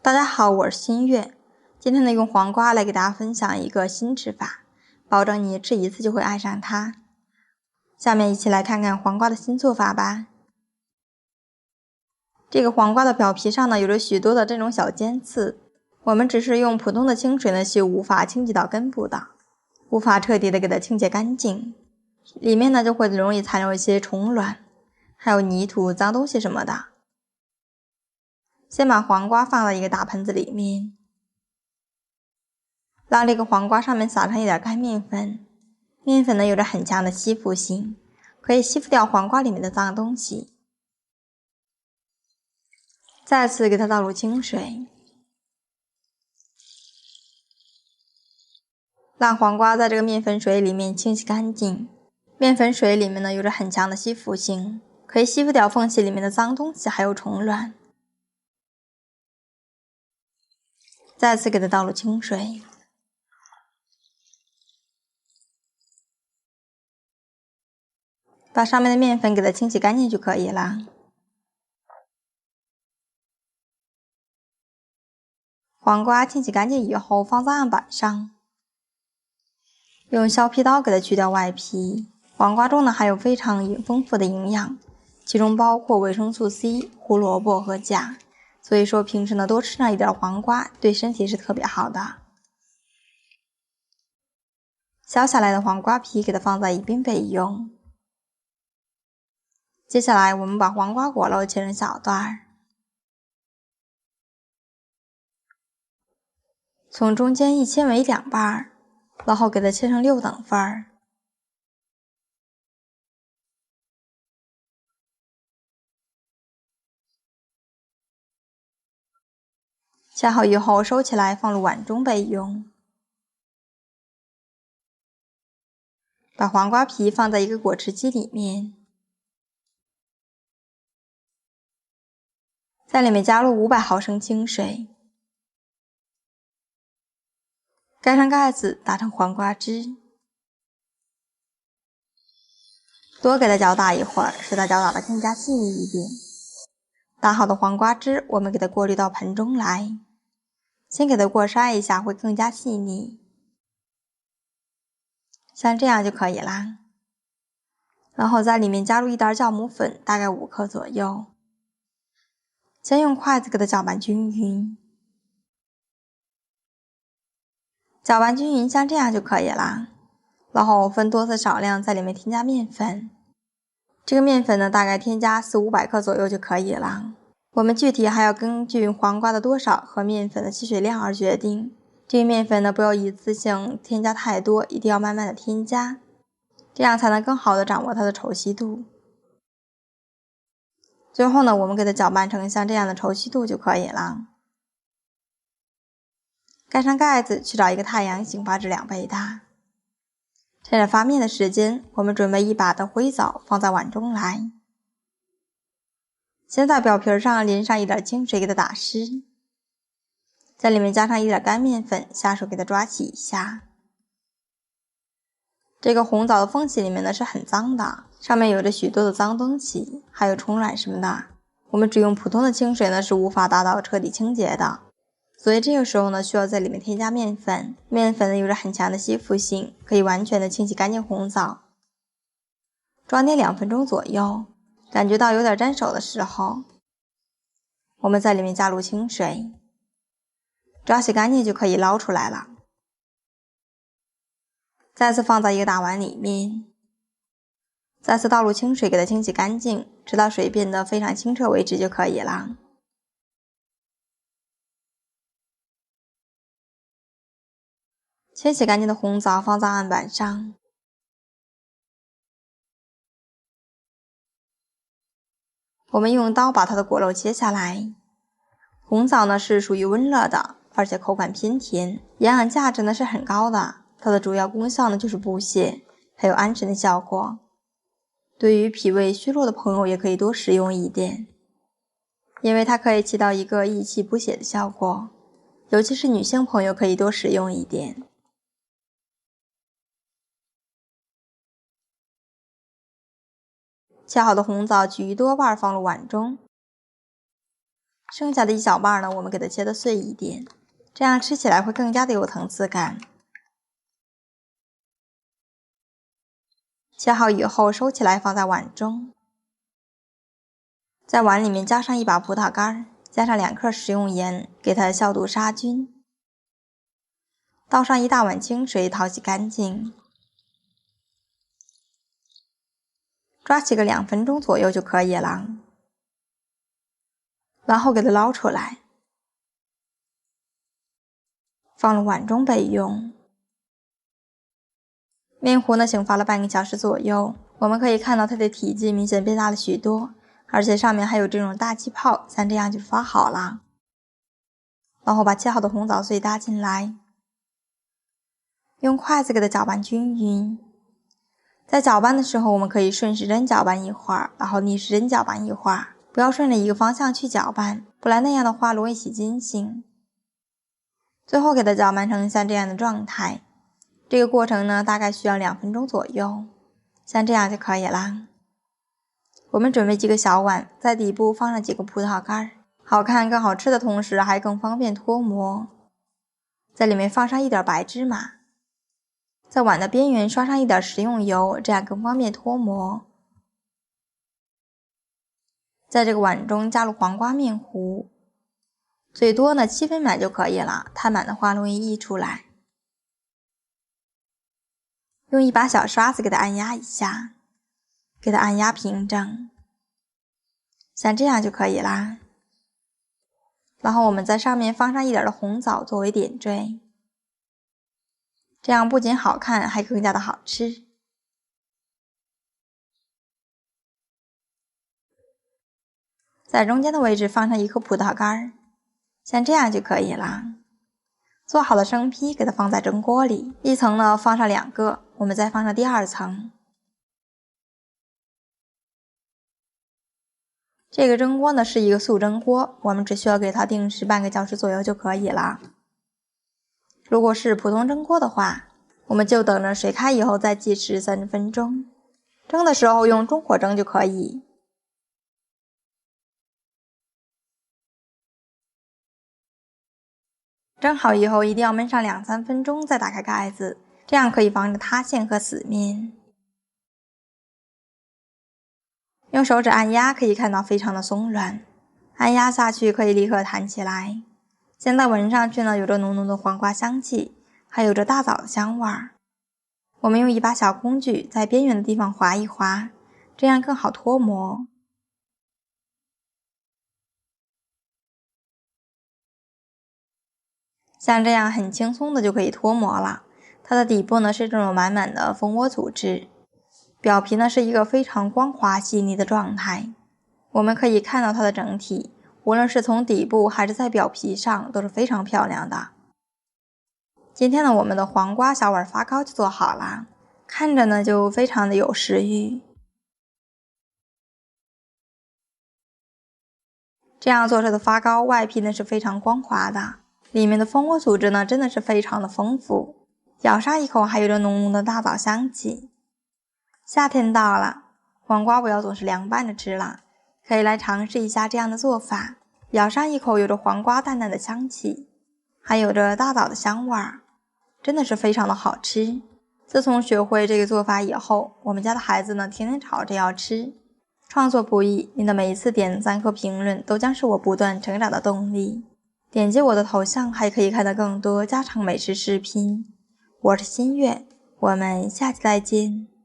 大家好，我是新月。今天呢，用黄瓜来给大家分享一个新吃法，保证你吃一次就会爱上它。下面一起来看看黄瓜的新做法吧。这个黄瓜的表皮上呢，有着许多的这种小尖刺，我们只是用普通的清水呢，是无法清洗到根部的，无法彻底的给它清洁干净，里面呢就会容易残留一些虫卵，还有泥土、脏东西什么的。先把黄瓜放到一个大盆子里面，让这个黄瓜上面撒上一点干面粉。面粉呢有着很强的吸附性，可以吸附掉黄瓜里面的脏东西。再次给它倒入清水，让黄瓜在这个面粉水里面清洗干净。面粉水里面呢有着很强的吸附性，可以吸附掉缝隙里面的脏东西还有虫卵。再次给它倒入清水，把上面的面粉给它清洗干净就可以了。黄瓜清洗干净以后放在案板上，用削皮刀给它去掉外皮。黄瓜中呢含有非常丰富的营养，其中包括维生素 C、胡萝卜和钾，所以说平时呢多吃上一点黄瓜，对身体是特别好的。削下来的黄瓜皮给它放在一边备用。接下来我们把黄瓜果肉切成小段，从中间一切为两半，然后给它切成6等份。切好以后收起来放入碗中备用。把黄瓜皮放在一个果汁机里面，在里面加入500毫升清水，盖上盖子打成黄瓜汁，多给它搅打一会儿，使它搅打得更加细腻一点。打好的黄瓜汁我们给它过滤到盆中来，先给它过筛一下，会更加细腻，像这样就可以啦。然后在里面加入一点酵母粉，大概5克左右，先用筷子给它搅拌均匀，搅拌均匀像这样就可以啦。然后分多次少量在里面添加面粉，这个面粉呢大概添加400-500克左右就可以了。我们具体还要根据黄瓜的多少和面粉的吸水量而决定。这个面粉呢不要一次性添加太多，一定要慢慢的添加，这样才能更好的掌握它的稠稀度。最后呢我们给它搅拌成像这样的稠稀度就可以了。盖上盖子，去找一个太阳醒发至2倍大。趁着发面的时间，我们准备一把的灰枣放在碗中来，先在表皮上淋上一点清水给它打湿，在里面加上一点干面粉，下手给它抓起一下。这个红枣的缝隙里面呢是很脏的，上面有着许多的脏东西，还有虫卵什么的，我们只用普通的清水呢是无法达到彻底清洁的，所以这个时候呢需要在里面添加面粉。面粉呢有着很强的吸附性，可以完全的清洗干净红枣。装点2分钟左右，感觉到有点沾手的时候，我们在里面加入清水，抓洗干净就可以捞出来了。再次放在一个大碗里面，再次倒入清水给它清洗干净，直到水变得非常清澈为止就可以了。清洗干净的红枣放在案板上，我们用刀把它的果肉切下来。红枣呢是属于温热的，而且口感偏甜，营养价值呢是很高的。它的主要功效呢就是补血，还有安神的效果。对于脾胃虚弱的朋友也可以多食用一点，因为它可以起到一个益气补血的效果，尤其是女性朋友可以多食用一点。切好的红枣取一多半放入碗中，剩下的一小半呢，我们给它切得碎一点，这样吃起来会更加的有层次感。切好以后收起来放在碗中，在碗里面加上一把葡萄干，加上2克食用盐，给它消毒杀菌。倒上1大碗清水，淘洗干净，抓起个2分钟左右就可以了。然后给它捞出来，放入碗中备用。面糊呢醒发了半个小时左右，我们可以看到它的体积明显变大了许多，而且上面还有这种大气泡，像这样就发好了。然后把切好的红枣碎搭进来，用筷子给它搅拌均匀。在搅拌的时候，我们可以顺时针搅拌一会儿，然后逆时针搅拌一会儿，不要顺着一个方向去搅拌，不然那样的话容易起筋性。最后给它搅拌成像这样的状态，这个过程呢大概需要2分钟左右，像这样就可以啦。我们准备几个小碗，在底部放上几个葡萄干，好看更好吃的同时还更方便脱模。在里面放上一点白芝麻，在碗的边缘刷上一点食用油，这样更方便脱模。在这个碗中加入黄瓜面糊，最多呢7分满就可以了，太满的话容易溢出来。用一把小刷子给它按压一下，给它按压平整，像这样就可以啦。然后我们在上面放上一点的红枣作为点缀，这样不仅好看，还更加的好吃。在中间的位置放上1颗葡萄干，像这样就可以了。做好的生坯给它放在蒸锅里，一层呢放上2个，我们再放上第2层。这个蒸锅呢是一个速蒸锅，我们只需要给它定时半个小时左右就可以了。如果是普通蒸锅的话，我们就等着水开以后再计时30分钟，蒸的时候用中火蒸就可以。蒸好以后一定要焖上2-3分钟再打开盖子，这样可以防止塌陷和死面。用手指按压可以看到非常的松软，按压下去可以立刻弹起来。现在闻上去呢有着浓浓的黄瓜香气，还有着大枣的香味儿。我们用一把小工具在边缘的地方划一划，这样更好脱模。像这样很轻松的就可以脱模了。它的底部呢是这种满满的蜂窝组织，表皮呢是一个非常光滑细腻的状态。我们可以看到它的整体，无论是从底部还是在表皮上都是非常漂亮的。今天呢我们的黄瓜小碗发糕就做好了，看着呢就非常的有食欲。这样做出的发糕外皮呢是非常光滑的，里面的蜂窝组织呢真的是非常的丰富，咬上一口还有着浓浓的大枣香气。夏天到了，黄瓜不要总是凉拌着吃了，可以来尝试一下这样的做法。咬上一口有着黄瓜淡淡的香气，还有着大枣的香味儿，真的是非常的好吃。自从学会这个做法以后，我们家的孩子呢天天吵着要吃。创作不易，您的每一次点赞和评论都将是我不断成长的动力。点击我的头像还可以看到更多家常美食视频。我是新月，我们下期再见。